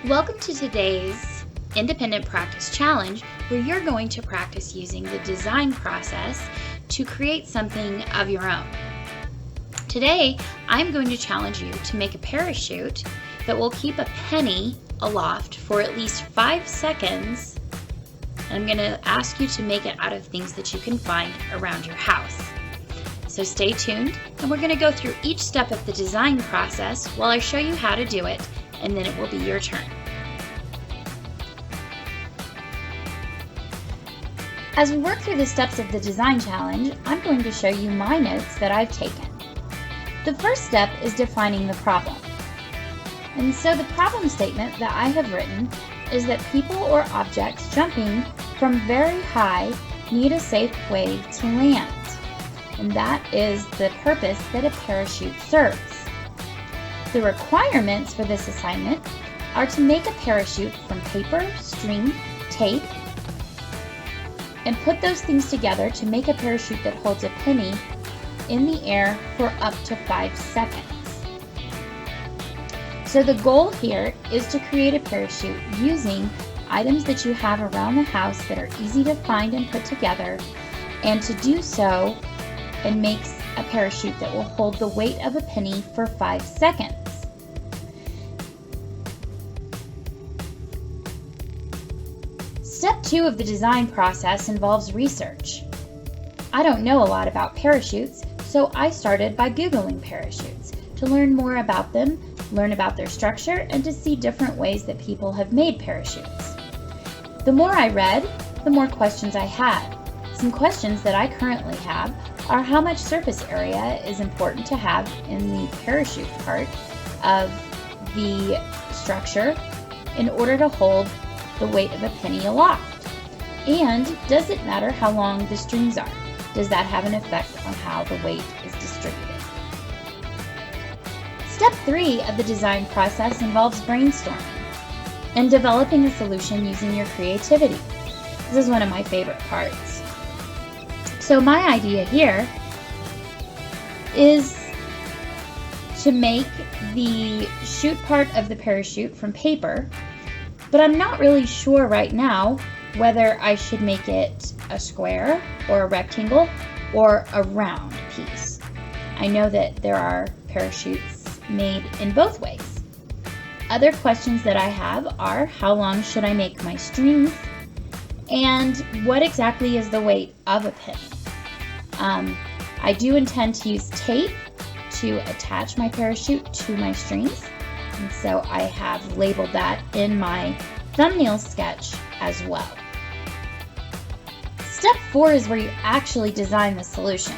Welcome to today's Independent Practice Challenge, where you're going to practice using the design process to create something of your own. Today, I'm going to challenge you to make a parachute that will keep a penny aloft for at least 5 seconds. I'm going to ask you to make it out of things that you can find around your house. So stay tuned, and we're going to go through each step of the design process while I show you how to do it, and then it will be your turn. As we work through the steps of the design challenge, I'm going to show you my notes that I've taken. The first step is defining the problem. And so the problem statement that I have written is that people or objects jumping from very high need a safe way to land. And that is the purpose that a parachute serves. The requirements for this assignment are to make a parachute from paper, string, tape, and put those things together to make a parachute that holds a penny in the air for up to 5 seconds. So the goal here is to create a parachute using items that you have around the house that are easy to find and put together, and to do so and makes a parachute that will hold the weight of a penny for 5 seconds. Step 2 of the design process involves research. I don't know a lot about parachutes, so I started by Googling parachutes to learn more about them, learn about their structure, and to see different ways that people have made parachutes. The more I read, the more questions I had. Some questions that I currently have are how much surface area is important to have in the parachute part of the structure in order to hold the weight of a penny aloft? And does it matter how long the strings are? Does that have an effect on how the weight is distributed? Step 3 of the design process involves brainstorming and developing a solution using your creativity. This is one of my favorite parts. So my idea here is to make the chute part of the parachute from paper, but I'm not really sure right now whether I should make it a square or a rectangle or a round piece. I know that there are parachutes made in both ways. Other questions that I have are how long should I make my strings, and what exactly is the weight of a penny? I do intend to use tape to attach my parachute to my strings, and so I have labeled that in my thumbnail sketch as well. Step 4 is where you actually design the solution.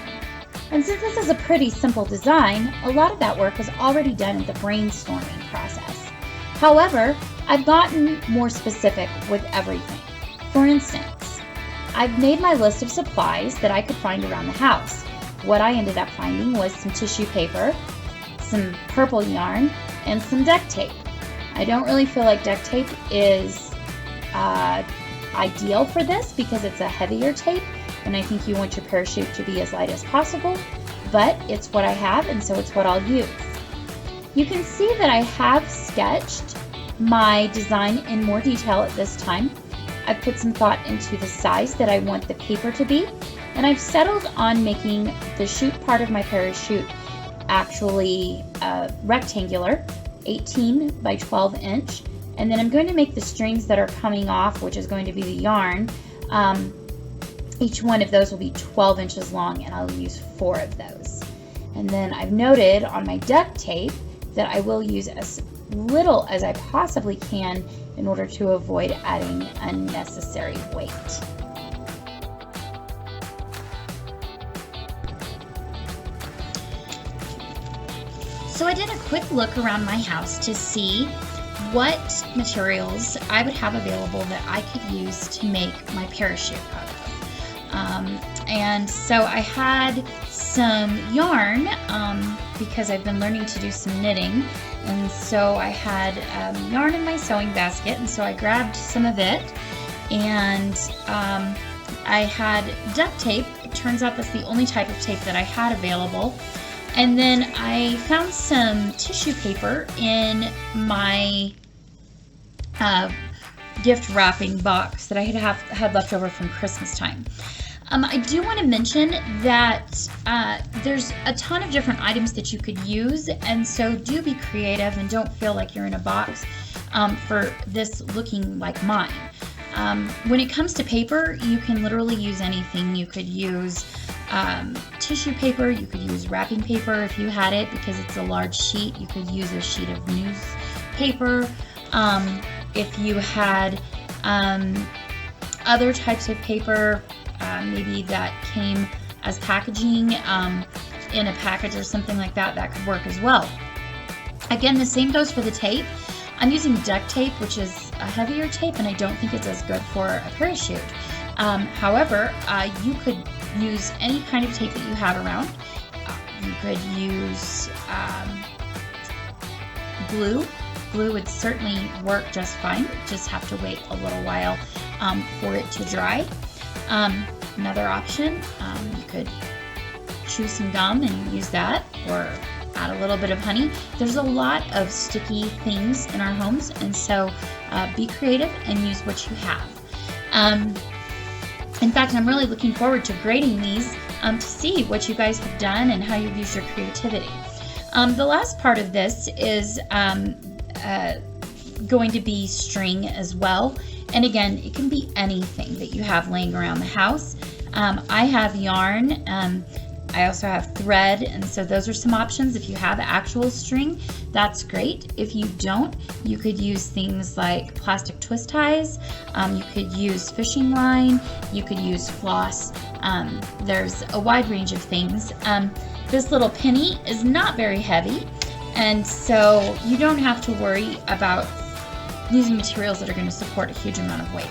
And since this is a pretty simple design, a lot of that work was already done in the brainstorming process. However, I've gotten more specific with everything. For instance, I've made my list of supplies that I could find around the house. What I ended up finding was some tissue paper, some purple yarn, and some duct tape. I don't really feel like duct tape is ideal for this because it's a heavier tape, and I think you want your parachute to be as light as possible, but it's what I have, and so it's what I'll use. You can see that I have sketched my design in more detail at this time. I've put some thought into the size that I want the paper to be, and I've settled on making the chute part of my parachute actually rectangular, 18 by 12 inch, and then I'm going to make the strings that are coming off, which is going to be the yarn. Each one of those will be 12 inches long, and I'll use 4 of those. And then I've noted on my duct tape that I will use as little as I possibly can in order to avoid adding unnecessary weight. So I did a quick look around my house to see what materials I would have available that I could use to make my parachute out of. And so I had some yarn because I've been learning to do some knitting, and so I had yarn in my sewing basket, and so I grabbed some of it, and I had duct tape. It turns out that's the only type of tape that I had available. And then I found some tissue paper in my gift wrapping box that I had left over from Christmas time. I do want to mention that there's a ton of different items that you could use, and so do be creative and don't feel like you're in a box for this looking like mine. When it comes to paper, you can literally use anything. You could use tissue paper, you could use wrapping paper if you had it, because it's a large sheet. You could use a sheet of newspaper. If you had other types of paper, maybe that came as packaging in a package or something like that, that could work as well. Again, the same goes for the tape. I'm using duct tape, which is a heavier tape, and I don't think it's as good for a parachute. However, you could use any kind of tape that you have around. You could use glue. Glue would certainly work just fine. Just have to wait a little while for it to dry. Another option, you could chew some gum and use that, or add a little bit of honey. There's a lot of sticky things in our homes, and so be creative and use what you have. In fact, I'm really looking forward to grading these to see what you guys have done and how you've used your creativity. The last part of this is going to be string as well. And again, it can be anything that you have laying around the house. I have yarn. I also have thread, and so those are some options. If you have actual string, that's great. If you don't, you could use things like plastic twist ties. You could use fishing line. You could use floss. There's a wide range of things. This little penny is not very heavy, and so you don't have to worry about using materials that are going to support a huge amount of weight.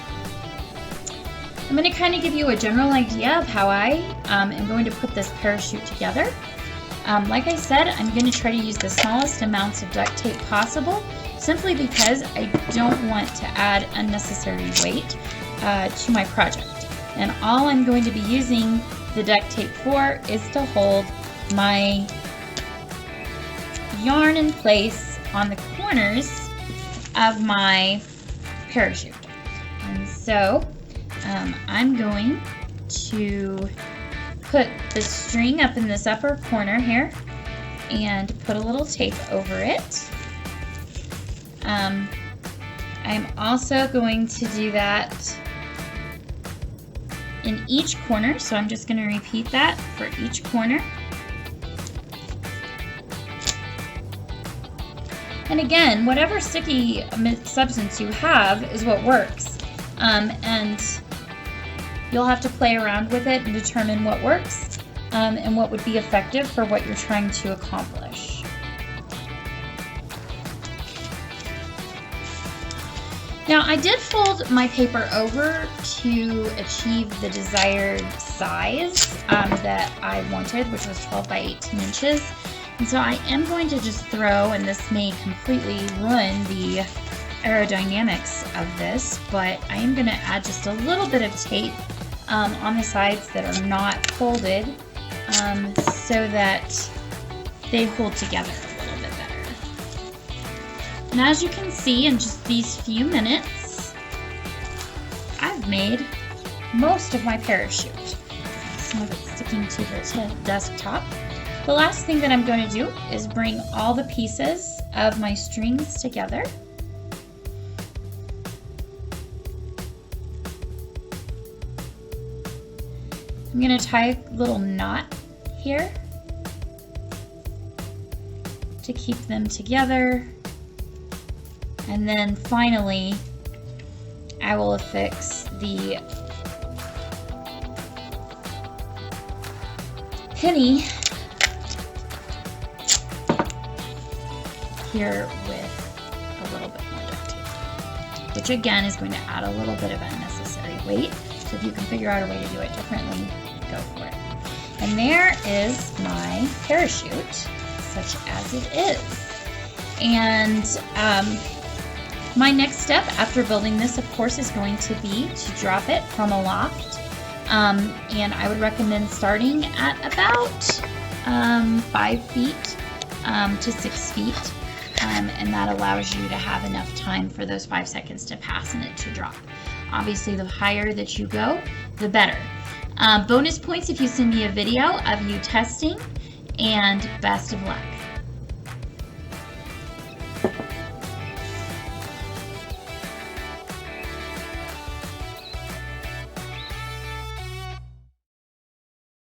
I'm going to kind of give you a general idea of how I am going to put this parachute together. Like I said, I'm going to try to use the smallest amounts of duct tape possible, simply because I don't want to add unnecessary weight to my project. And all I'm going to be using the duct tape for is to hold my yarn in place on the corners of my parachute. And so I'm going to put the string up in this upper corner here and put a little tape over it. I'm also going to do that in each corner, so I'm just going to repeat that for each corner. And again, whatever sticky substance you have is what works. And you'll have to play around with it and determine what works and what would be effective for what you're trying to accomplish. Now, I did fold my paper over to achieve the desired size that I wanted, which was 12 by 18 inches. And so I am going to just throw, and this may completely ruin the aerodynamics of this, but I am going to add just a little bit of tape on the sides that are not folded so that they hold together a little bit better. And as you can see, in just these few minutes, I've made most of my parachute. Some of it sticking to the desktop. The last thing that I'm going to do is bring all the pieces of my strings together. I'm going to tie a little knot here to keep them together. And then finally, I will affix the penny here with a little bit more duct tape, which again is going to add a little bit of unnecessary weight. So if you can figure out a way to do it differently, go for it. And there is my parachute, such as it is. And my next step after building this, of course, is going to be to drop it from a loft. And I would recommend starting at about 5 feet to 6 feet. and that allows you to have enough time for those 5 seconds to pass and it to drop. Obviously, the higher that you go, the better. Bonus points if you send me a video of you testing, and best of luck.